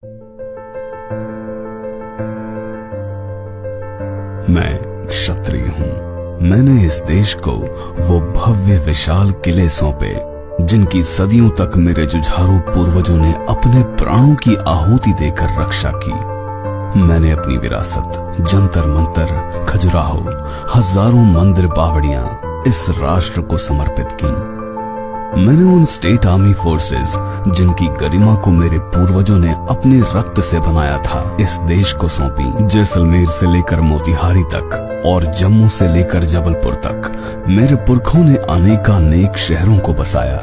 मैं क्षत्रिय हूं। मैंने इस देश को वो भव्य विशाल किले सौंपे जिनकी सदियों तक मेरे जुझारू पूर्वजों ने अपने प्राणों की आहुति देकर रक्षा की। मैंने अपनी विरासत, जंतर मंतर, खजुराहो, हजारों मंदिर बावड़ियां इस राष्ट्र को समर्पित की। मैंने उन स्टेट आर्मी फोर्सेस जिनकी गरिमा को मेरे पूर्वजों ने अपने रक्त से बनाया था इस देश को सौंपी। जैसलमेर से लेकर मोतिहारी तक और जम्मू से लेकर जबलपुर तक मेरे पुरखों ने अनेकानेक शहरों को बसाया।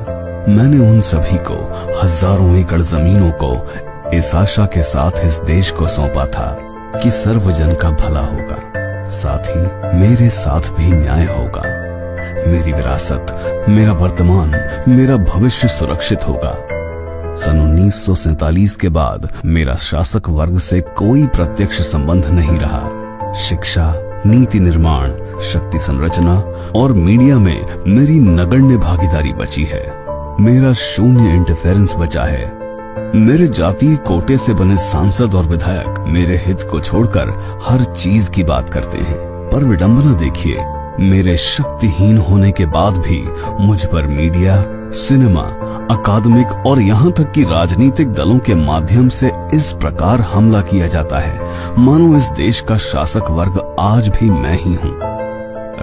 मैंने उन सभी को, हजारों एकड़ जमीनों को इस आशा के साथ इस देश को सौंपा था कि सर्वजन का भला होगा, साथ ही मेरे साथ भी न्याय होगा। मेरी विरासत, मेरा वर्तमान, मेरा भविष्य सुरक्षित होगा। सन 1947 के बाद मेरा शासक वर्ग से कोई प्रत्यक्ष संबंध नहीं रहा। शिक्षा, नीति निर्माण, शक्ति संरचना और मीडिया में मेरी नगण्य भागीदारी बची है। मेरा शून्य इंटरफेरेंस बचा है। मेरे जातीय कोटे से बने सांसद और विधायक मेरे हित को छोड़कर हर चीज की बात करते हैं। पर विडंबना देखिए, मेरे शक्तिहीन होने के बाद भी मुझ पर मीडिया, सिनेमा, अकादमिक और यहाँ तक कि राजनीतिक दलों के माध्यम से इस प्रकार हमला किया जाता है मानो इस देश का शासक वर्ग आज भी मैं ही हूँ।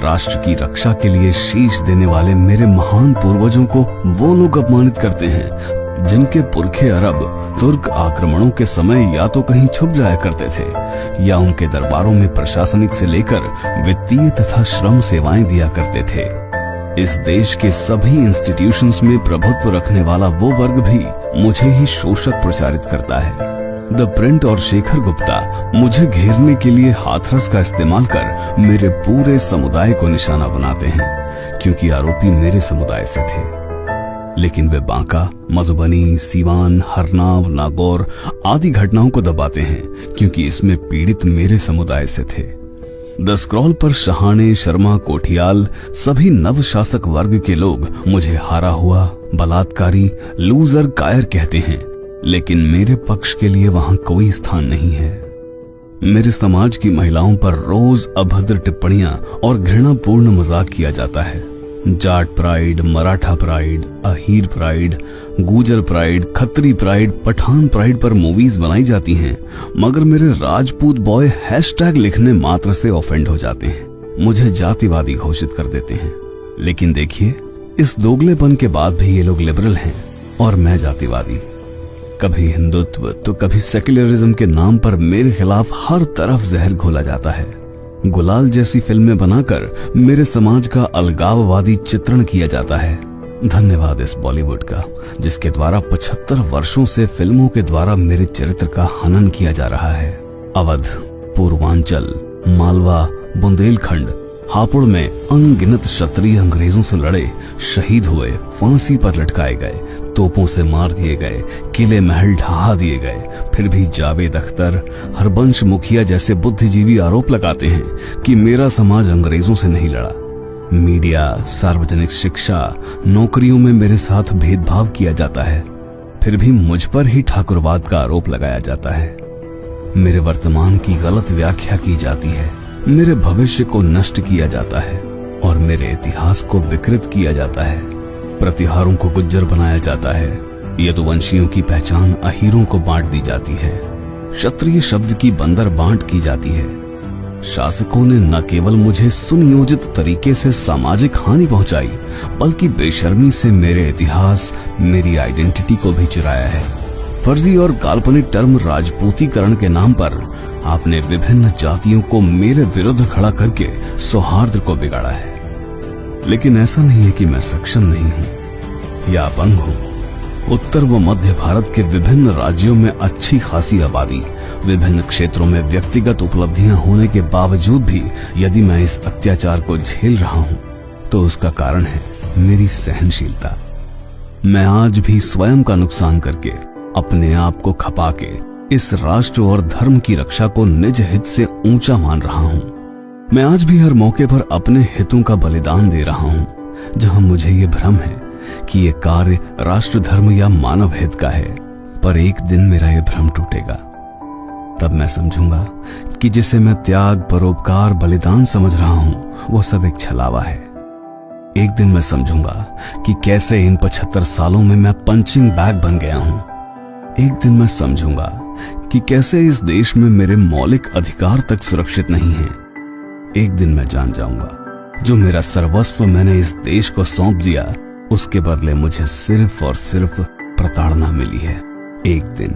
राष्ट्र की रक्षा के लिए शीश देने वाले मेरे महान पूर्वजों को वो लोग अपमानित करते हैं जिनके पुरखे अरब तुर्क आक्रमणों के समय या तो कहीं छुप जाया करते थे या उनके दरबारों में प्रशासनिक से लेकर वित्तीय तथा श्रम सेवाएं दिया करते थे। इस देश के सभी इंस्टीट्यूशंस में प्रभुत्व रखने वाला वो वर्ग भी मुझे ही शोषक प्रचारित करता है। द प्रिंट और शेखर गुप्ता मुझे घेरने के लिए हाथरस का इस्तेमाल कर मेरे पूरे समुदाय को निशाना बनाते हैं, क्योंकि आरोपी मेरे समुदाय से थे। लेकिन वे बांका, मधुबनी, सीवान, हरनाव, नागौर आदि घटनाओं को दबाते हैं, क्योंकि इसमें पीड़ित मेरे समुदाय से थे। द स्क्रॉल पर शहाणे, शर्मा, कोठियाल सभी नव शासक वर्ग के लोग मुझे हारा हुआ, बलात्कारी, लूजर, कायर कहते हैं, लेकिन मेरे पक्ष के लिए वहां कोई स्थान नहीं है। मेरे समाज की महिलाओं पर रोज अभद्र टिप्पणियां और घृणापूर्ण मजाक किया जाता है। Jat pride, Maratha pride, Ahir pride, Gujar pride, Khatri pride, Pathan pride पर मूवीज बनाई जाती हैं, मगर मेरे राजपूत बॉय हैशटैग लिखने मात्र से ऑफेंड हो जाते हैं, मुझे जातिवादी घोषित कर देते हैं। लेकिन देखिए, इस दोगलेपन के बाद भी ये लोग लिबरल हैं और मैं जातिवादी। कभी हिंदुत्व तो कभी सेक्युलरिज्म के नाम पर मेरे खिलाफ हर तरफ जहर घोला जाता है। गुलाल जैसी फिल्में बनाकर मेरे समाज का अलगाववादी चित्रण किया जाता है। धन्यवाद इस बॉलीवुड का, जिसके द्वारा 75 वर्षों से फिल्मों के द्वारा मेरे चरित्र का हनन किया जा रहा है। अवध, पूर्वांचल, मालवा, बुंदेलखंड, हापुड़ में अनगिनत क्षत्रिय अंग्रेजों से लड़े, शहीद हुए, फांसी पर लटकाए गए, तोपों से मार दिए गए, किले महल ढहा दिए गए। फिर भी जावेद अख्तर, हरबंश मुखिया जैसे बुद्धिजीवी आरोप लगाते हैं कि मेरा समाज अंग्रेजों से नहीं लड़ा। मीडिया, सार्वजनिक शिक्षा, नौकरियों में मेरे साथ भेदभाव किया जाता है। फिर भी मुझ पर ही ठाकुरवाद का आरोप लगाया जाता है। मेरे वर्तमान की गलत व्याख्या की जाती है, मेरे भविष्य को नष्ट किया जाता है और मेरे इतिहास को विकृत किया जाता है। प्रतिहारों को गुज्जर बनाया जाता है, यदुवंशियों की पहचान अहीरों को बांट दी जाती है, क्षत्रिय शब्द की बंदर बांट की जाती है। शासकों ने न केवल मुझे सुनियोजित तरीके से सामाजिक हानि पहुंचाई, बल्कि बेशर्मी से मेरे इतिहास, मेरी आइडेंटिटी को भी चुराया है। फर्जी और काल्पनिक टर्म राजपूतीकरण के नाम पर आपने विभिन्न जातियों को मेरे विरुद्ध खड़ा करके सौहार्द को बिगाड़ा है। लेकिन ऐसा नहीं है कि मैं सक्षम नहीं हूं या अपंग हूं। उत्तर व मध्य भारत के विभिन्न राज्यों में अच्छी खासी आबादी, विभिन्न क्षेत्रों में व्यक्तिगत उपलब्धियां होने के बावजूद भी यदि मैं इस अत्याचार को झेल रहा हूं, तो उसका कारण है मेरी सहनशीलता। मैं आज भी स्वयं का नुकसान करके, अपने आप को खपा के इस राष्ट्र और धर्म की रक्षा को निज हित से ऊंचा मान रहा हूं। मैं आज भी हर मौके पर अपने हितों का बलिदान दे रहा हूं, जहां मुझे ये भ्रम है कि ये कार्य राष्ट्र धर्म या मानव हित का है, पर एक दिन मेरा ये भ्रम टूटेगा। तब मैं समझूंगा कि जिसे मैं त्याग, परोपकार, बलिदान समझ रहा हूं, वो सब एक छलावा है। एक दिन मैं समझूंगा कि कैसे इन 75 सालों में मैं पंचिंग बैग बन गया हूं। एक दिन मैं समझूंगा कि कैसे इस देश में मेरे मौलिक अधिकार तक सुरक्षित नहीं हैं। एक दिन मैं जान जाऊंगा जो मेरा सर्वस्व मैंने इस देश को सौंप दिया, उसके बदले मुझे सिर्फ और सिर्फ प्रताड़ना मिली है। एक दिन